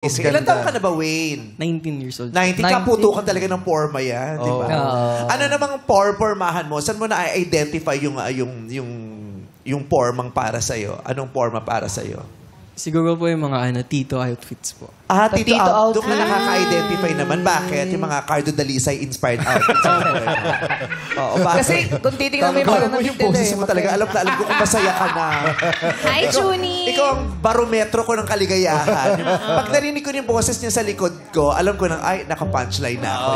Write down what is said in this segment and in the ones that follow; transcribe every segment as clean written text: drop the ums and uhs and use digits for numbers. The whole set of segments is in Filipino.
Ilan taon ka na ba, Wayne? 19 years old. 19 ka, putukan talaga ng forma yan, di ba? Ano namang pormahan mo? Saan mo na-identify yung formang para sa'yo? Anong forma para sa'yo? Siguro po yung mga tito outfits po. Tito out. Doon ka nakaka-identify naman. Bakit? Yung mga Cardo Dalisay inspired outfits. Kasi kung titignan mo yung parang yung boses mo talaga, alam ko kung masaya ka na. Hi, Junie! Ikaw ang barometro ko ng kaligayahan. Pag narinig ko yung boses niya sa likod ko, alam ko nang, ay, naka-punchline na ako.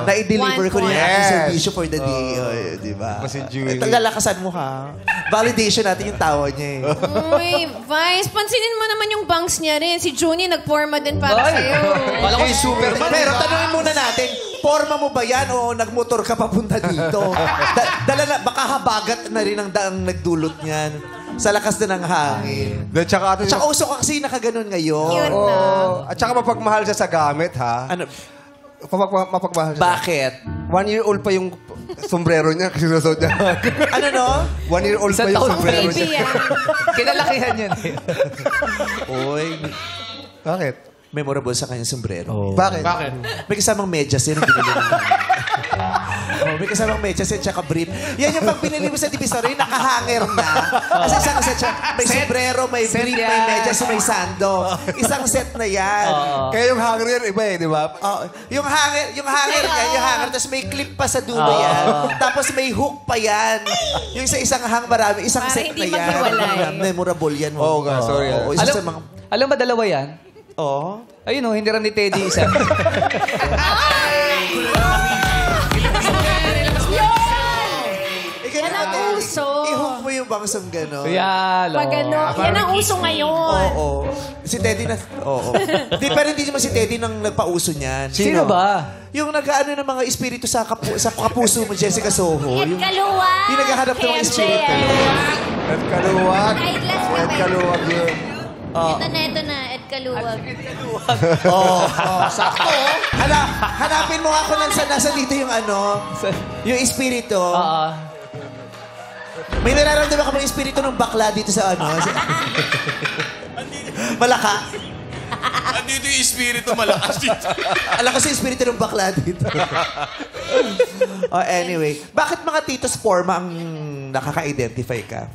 Na-i-deliver ko niya yung service for the day. Di ba? Lalakasan mo, ha? Validation natin yung tawa niya, Uy, Vice, pansinin mo naman yung bangs niya rin. Si Junie nagporma din para sa'yo. Kala ko si Superman. Pero tanungin muna natin, forma mo ba yan o nagmotor ka papunta dito? Baka habagat na rin ang daang nagdulot niyan. Sa lakas na ng hangin. Tsaka uso ka kasi nakaganon ngayon. Cute na. At saka mapagmahal siya sa gamit, ha? Ano? Mapagmahal siya. Bakit? 1 year old pa yung sombrero niya. Sinusot niya. Ano no? 1 year old pa yung sombrero Baby niya. yan. Kinalakihan yun. Uy, Bakit? memorable sa kanyang sombrero. Bakit? May kasamang medyas yun ang binili mo. May kasamang medyas yun, tsaka brief. Yan yung pag binili mo sa Divisory, nakahanger na. Kasi isang set siya, may sombrero, may brief, may medyas, may sando. Isang set na yan. Kaya yung hanger yan, iba di ba? Yung hanger, tapos may clip pa sa dulo yan. Tapos may hook pa yan. Yung sa isang marami, isang Para set na hindi yan. maghiwalay. Memorable yan. Oo nga, sorry. Alam ba dalawa yan? Oo. Ayun hindi rin ni Teddy isa. Yan ang uso. I-hook mo yung bangsong gano'n. Pag ano, yan ang uso ngayon. Oo. Si Teddy na... Oo. Pero hindi naman si Teddy nang nagpauso niyan. Sino ba? Yung nag-ano ng mga espiritu sa kapuso mo, Jessica Soho. Ed Kaluwag. Yung naghahanap ng mga espiritu. Ed Kaluwag. Eyeglass ka Ed ba? Kaluwag yun. Ito na, Ed Kaluwag. Sakto. Hanapin mo ako nasa dito yung yung espiritu. May nararamdaman ka bang espiritu ng bakla dito sa Malaka. Andito yung espiritu malakas dito. Alam ko sa espiritu ng bakla dito. Anyway, bakit mga titos forma ang nakaka-identify ka?